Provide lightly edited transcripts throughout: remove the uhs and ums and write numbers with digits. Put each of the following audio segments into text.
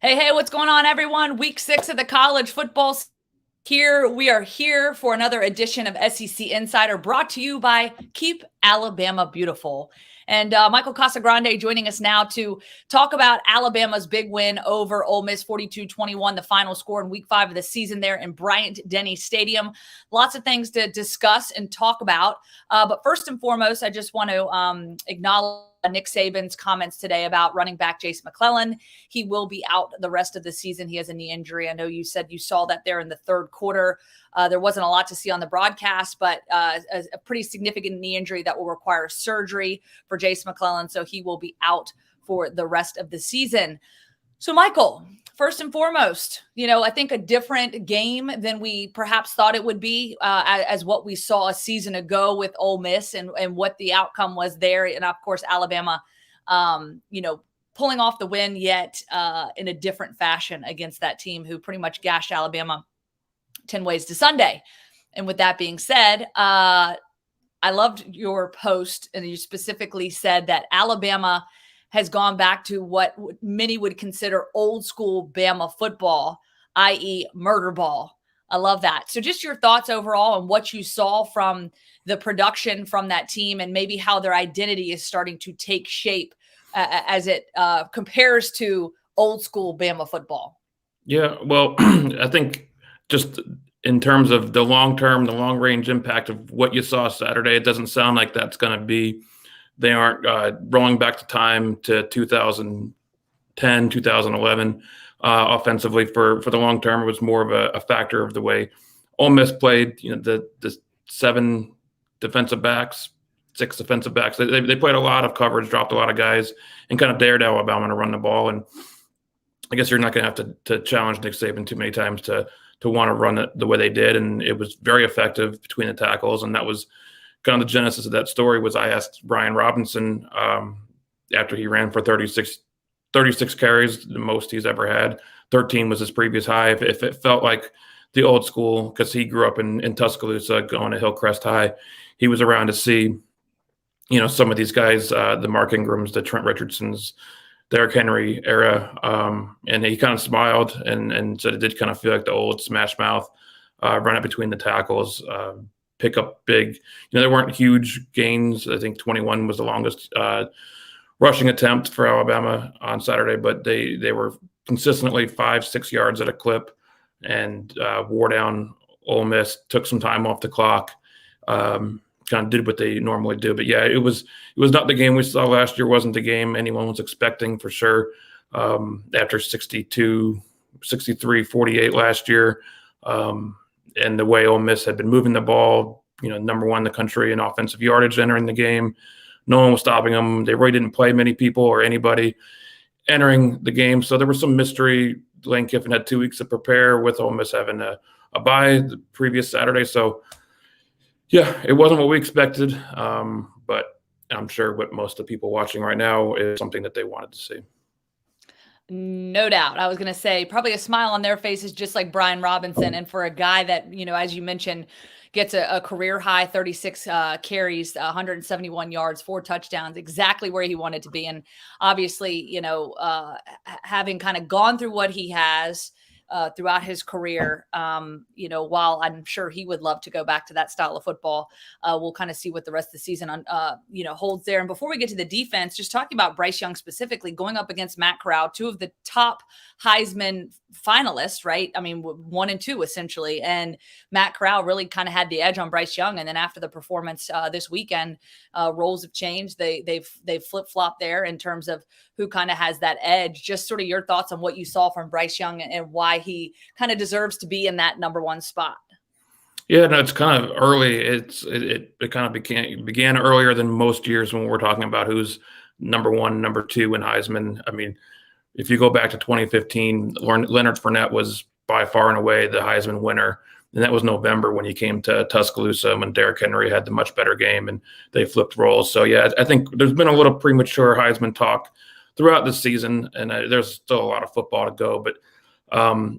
Hey, what's going on, everyone? Week 6 of the college football here. We are here for another edition of SEC Insider brought to you by Keep Alabama Beautiful. And Michael Casagrande joining us now to talk about Alabama's big win over Ole Miss 42-21, the final score in week 5 of the season there in Bryant-Denny Stadium. Lots of things to discuss and talk about. But first and foremost, I just want to acknowledge Nick Saban's comments today about running back Jase McClellan. He will be out the rest of the season. He has a knee injury. I know you said you saw that there in the third quarter. There wasn't a lot to see on the broadcast, but a pretty significant knee injury that will require surgery for Jase McClellan. So he will be out for the rest of the season. So, Michael, first and foremost, I think a different game than we perhaps thought it would be as what we saw a season ago with Ole Miss and what the outcome was there. And, of course, Alabama, pulling off the win yet in a different fashion against that team who pretty much gashed Alabama 10 ways to Sunday. And with that being said, I loved your post, and you specifically said that Alabama has gone back to what many would consider old school Bama football, i.e. murder ball. I love that. So just your thoughts overall on what you saw from the production from that team and maybe how their identity is starting to take shape as it compares to old school Bama football. Yeah, well, I think just in terms of the long range impact of what you saw Saturday, it doesn't sound like that's going to be. They aren't rolling back to time to 2010, 2011 offensively for the long term. It was more of a factor of the way Ole Miss played. The 7 defensive backs, 6 defensive backs. They played a lot of coverage, dropped a lot of guys, and kind of dared Alabama to run the ball. And I guess you're not going to have to challenge Nick Saban too many times to want to run it the way they did. And it was very effective between the tackles, and that was kind of the genesis of that story. Was I asked Brian Robinson after he ran for 36 carries, the most he's ever had. 13 was his previous high. If it felt like the old school, because he grew up in Tuscaloosa going to Hillcrest High, he was around to see, some of these guys, the Mark Ingrams, the Trent Richardsons, Derrick Henry era, and he kind of smiled and said it did kind of feel like the old smash mouth, run it between the tackles, pick up big. There weren't huge gains. I think 21 was the longest rushing attempt for Alabama on Saturday, but they were consistently 5-6 yards at a clip and wore down Ole Miss, took some time off the clock, kind of did what they normally do. But yeah, it was not the game we saw last year. Wasn't the game anyone was expecting for sure. After 62, 63, 48 last year, and the way Ole Miss had been moving the ball, number 1 in the country in offensive yardage entering the game. No one was stopping them. They really didn't play many people or anybody entering the game. So there was some mystery. Lane Kiffin had 2 weeks to prepare with Ole Miss having a bye the previous Saturday. So yeah, it wasn't what we expected, but I'm sure what most of the people watching right now is something that they wanted to see. No doubt. I was going to say probably a smile on their faces, just like Brian Robinson. And for a guy that, as you mentioned, gets a career high 36 carries, 171 yards, 4 touchdowns, exactly where he wanted to be. And obviously, having kind of gone through what he has throughout his career, while I'm sure he would love to go back to that style of football, we'll kind of see what the rest of the season, holds there. And before we get to the defense, just talking about Bryce Young specifically, going up against Matt Corral, 2 of the top Heisman finalists, right? I mean, 1 and 2 essentially. And Matt Corral really kind of had the edge on Bryce Young. And then after the performance this weekend, roles have changed. They've flip-flopped there in terms of who kind of has that edge. Just sort of your thoughts on what you saw from Bryce Young and why he kind of deserves to be in that number 1 spot. Yeah, no, it's kind of early. It kind of began earlier than most years when we're talking about who's number 1, number 2 in Heisman. I mean, if you go back to 2015, Leonard Fournette was by far and away the Heisman winner. And that was November when he came to Tuscaloosa when Derrick Henry had the much better game and they flipped roles. So, yeah, I think there's been a little premature Heisman talk throughout the season, and there's still a lot of football to go. But,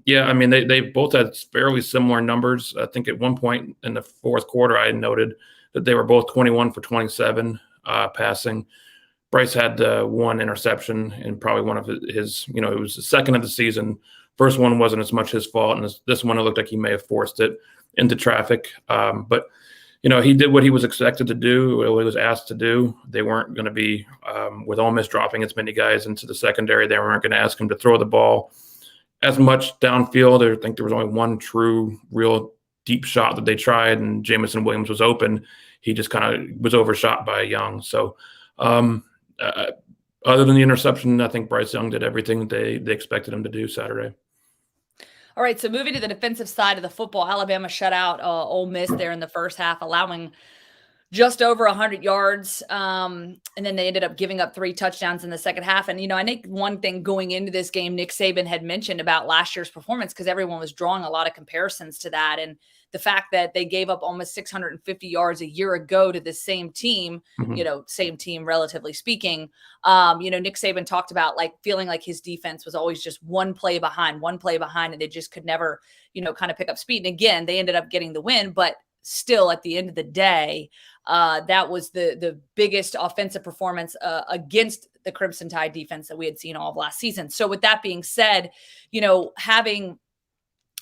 yeah, I mean, they both had fairly similar numbers. I think at one point in the fourth quarter I noted that they were both 21 for 27 passing. Bryce had one interception and probably one of his, it was the second of the season. First one wasn't as much his fault, and this one it looked like he may have forced it into traffic. But he did what he was expected to do, what he was asked to do. They weren't going to be, with Ole Miss dropping as many guys into the secondary, they weren't going to ask him to throw the ball as much downfield. I think there was only one true, real deep shot that they tried, and Jamison Williams was open. He just kind of was overshot by Young. So other than the interception, I think Bryce Young did everything they expected him to do Saturday. All right, so moving to the defensive side of the football, Alabama shut out Ole Miss there in the first half, allowing just over 100 yards. And then they ended up giving up 3 touchdowns in the second half. And, I think one thing going into this game, Nick Saban had mentioned about last year's performance, because everyone was drawing a lot of comparisons to that. And the fact that they gave up almost 650 yards a year ago to the same team, same team, relatively speaking. Nick Saban talked about feeling like his defense was always just one play behind, and they just could never, kind of pick up speed. And again, they ended up getting the win, but still at the end of the day, that was the biggest offensive performance against the Crimson Tide defense that we had seen all of last season. So with that being said,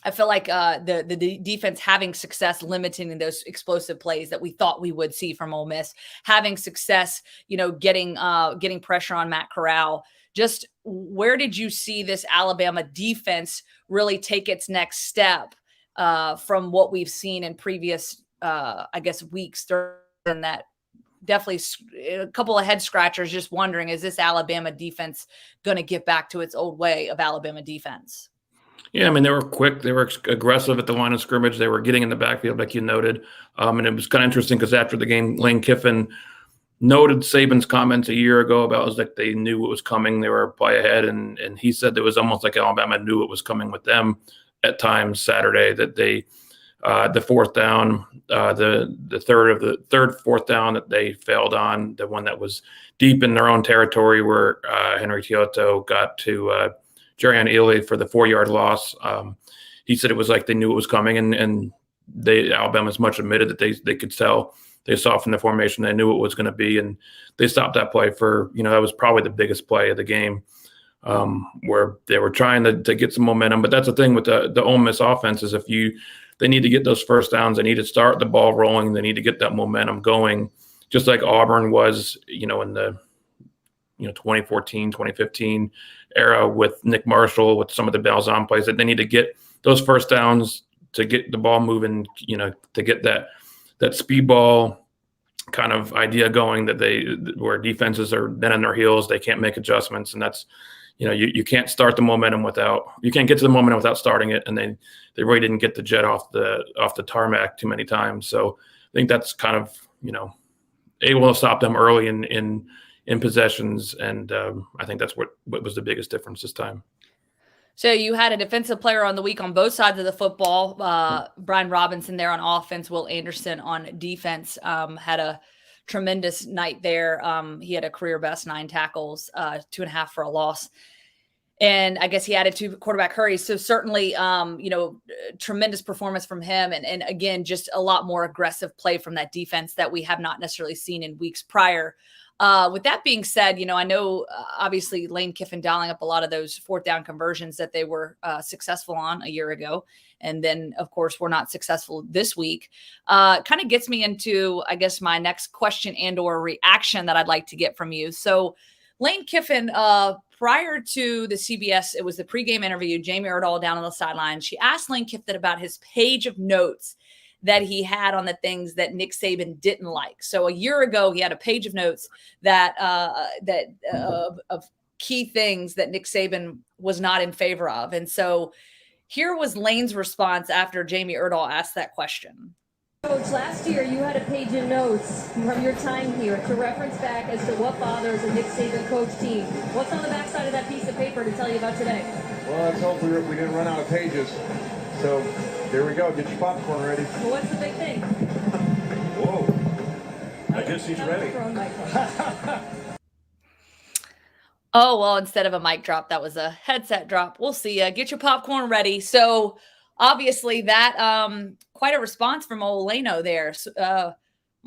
I feel like the defense having success limiting those explosive plays that we thought we would see from Ole Miss, having success, getting pressure on Matt Corral. Just where did you see this Alabama defense really take its next step from what we've seen in previous, weeks? And that definitely a couple of head scratchers, just wondering, is this Alabama defense going to get back to its old way of Alabama defense? Yeah, I mean, they were quick. They were aggressive at the line of scrimmage. They were getting in the backfield, like you noted. And it was kind of interesting because after the game, Lane Kiffin noted Saban's comments a year ago about it was like they knew what was coming. They were a play ahead. And he said it was almost like Alabama knew what was coming with them at times Saturday, that they the fourth down, the third fourth down that they failed on, the one that was deep in their own territory where Henry Tioto got to Jarian Ely for the 4-yard loss. He said it was like they knew it was coming, and Alabama's much admitted that they could tell. They saw from the formation, they knew it was going to be, and they stopped that play for, that was probably the biggest play of the game, where they were trying to get some momentum. But that's the thing with the Ole Miss offense is they need to get those first downs. They need to start the ball rolling. They need to get that momentum going, just like Auburn was, in the 2014, 2015 era with Nick Marshall, with some of the Balzan plays, that they need to get those first downs to get the ball moving, to get that speedball kind of idea going, where defenses are then on their heels, they can't make adjustments. And that's, you can't start the momentum you can't get to the momentum without starting it. And they really didn't get the jet off the tarmac too many times. So I think that's kind of, able to stop them early in possessions. And I think that's what was the biggest difference this time. So you had a defensive player on the week on both sides of the football. Brian Robinson there on offense, Will Anderson on defense, had a tremendous night there. He had a career best 9 tackles, 2.5 for a loss. And I guess he added 2 quarterback hurries. So certainly, tremendous performance from him. And again, just a lot more aggressive play from that defense that we have not necessarily seen in weeks prior. With that being said, I know obviously Lane Kiffin dialing up a lot of those 4th down conversions that they were successful on a year ago. And then, of course, we're not successful this week. Kind of gets me into, I guess, my next question and or reaction that I'd like to get from you. So Lane Kiffin, prior to the CBS, it was the pregame interview, Jamie Erdahl down on the sideline. She asked Lane Kiffin about his page of notes that he had on the things that Nick Saban didn't like. So a year ago, he had a page of notes that of key things that Nick Saban was not in favor of. And so here was Lane's response after Jamie Erdahl asked that question. Coach, last year you had a page of notes from your time here to reference back as to what bothers a Nick Saban coach team. What's on the backside of that piece of paper to tell you about today? Well, let's hope we didn't run out of pages. So there we go. Get your popcorn ready. Well, what's the big thing? Whoa. I guess he's ready. Oh, well, instead of a mic drop, that was a headset drop. We'll see. Get your popcorn ready. So obviously that quite a response from old Lano there. So,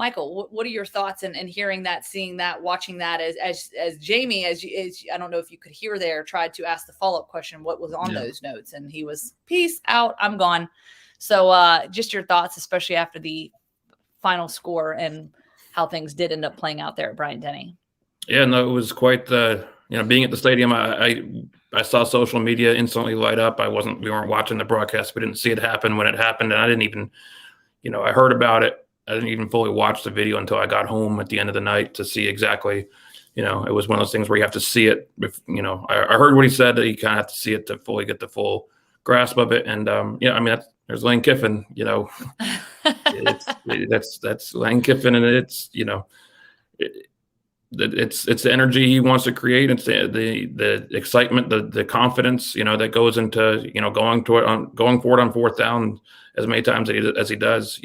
Michael, what are your thoughts and hearing that, seeing that, watching that as Jamie, as I don't know if you could hear there, tried to ask the follow-up question, what was on those notes? And he was, peace out, I'm gone. So just your thoughts, especially after the final score and how things did end up playing out there at Bryant-Denny. Yeah, no, it was quite the, being at the stadium, I saw social media instantly light up. We weren't watching the broadcast. We didn't see it happen when it happened. And I didn't even, I heard about it. I didn't even fully watch the video until I got home at the end of the night to see exactly, it was one of those things where you have to see it. I heard what he said, that you kind of have to see it to fully get the full grasp of it. And, there's Lane Kiffin, that's Lane Kiffin. And it's the energy he wants to create. It's the excitement, the confidence, that goes into, going forward on fourth down as many times as he does.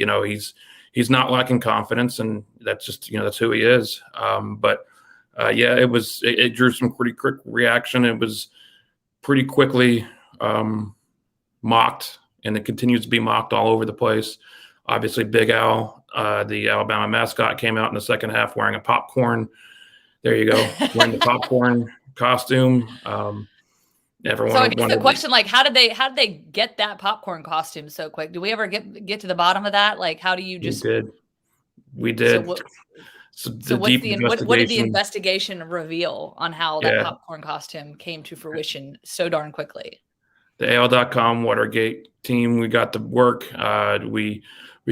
He's not lacking confidence, and that's just, that's who he is. It drew some pretty quick reaction. It was pretty quickly mocked, and it continues to be mocked all over the place. Obviously, Big Al, the Alabama mascot, came out in the second half wearing a popcorn. There you go, wearing the popcorn costume. Everyone. So I guess the question, like, how did they get that popcorn costume so quick? Do we ever get to the bottom of that? Like, how do you just? We did. So what did the investigation reveal on how that popcorn costume came to fruition so darn quickly? The AL.com Watergate team, we got to work. We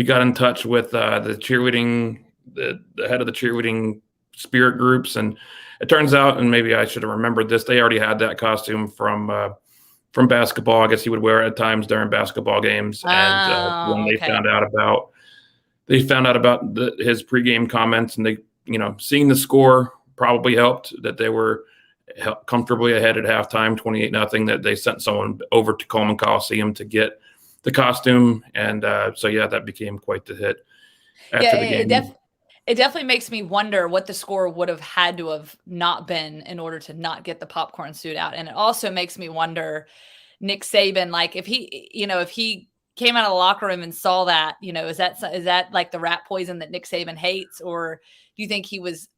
got in touch with the cheerleading, the head of the cheerleading spirit groups, and it turns out, and maybe I should have remembered this, they already had that costume from basketball. I guess he would wear it at times during basketball games. And when they found out about his pregame comments, and they, seeing the score probably helped, that they were comfortably ahead at halftime, 28-0, that they sent someone over to Coleman Coliseum to get the costume. And that became quite the hit after the game. It definitely makes me wonder what the score would have had to have not been in order to not get the popcorn suit out. And it also makes me wonder, Nick Saban, like if he came out of the locker room and saw that, is that like the rat poison that Nick Saban hates? Or do you think he was,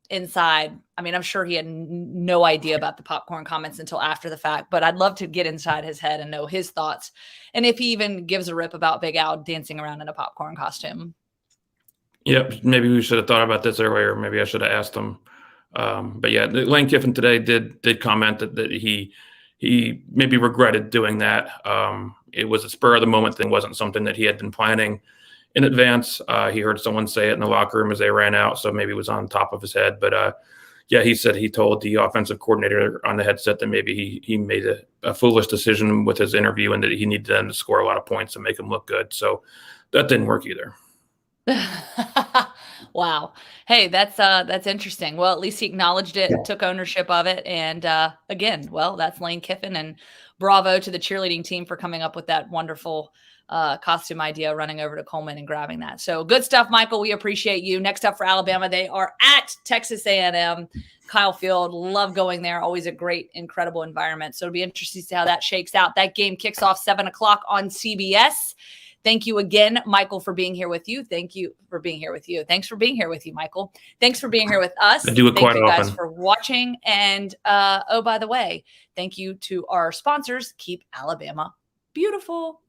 inside? I mean, I'm sure he had no idea about the popcorn comments until after the fact, but I'd love to get inside his head and know his thoughts. And if he even gives a rip about Big Al dancing around in a popcorn costume. Yep, maybe we should have thought about this earlier. Maybe I should have asked him. Lane Kiffin today did comment that he maybe regretted doing that. It was a spur of the moment thing, wasn't something that he had been planning in advance. He heard someone say it in the locker room as they ran out, so maybe it was on top of his head. But he said he told the offensive coordinator on the headset that maybe he made a foolish decision with his interview, and that he needed them to score a lot of points and make him look good. So that didn't work either. Wow. Hey, that's interesting. Well, at least he acknowledged it, took ownership of it. And again, that's Lane Kiffin, and bravo to the cheerleading team for coming up with that wonderful costume idea, running over to Coleman and grabbing that. So good stuff, Michael. We appreciate you. Next up for Alabama, they are at Texas A&M. Kyle Field, love going there. Always a great, incredible environment. So it'll be interesting to see how that shakes out. That game kicks off 7:00 on CBS. Thank you again, Michael, for being here with you. Thanks for being here with you, Michael. Thanks for being here with us. I do it quite often. Thank you guys for watching. And by the way, thank you to our sponsors. Keep Alabama beautiful.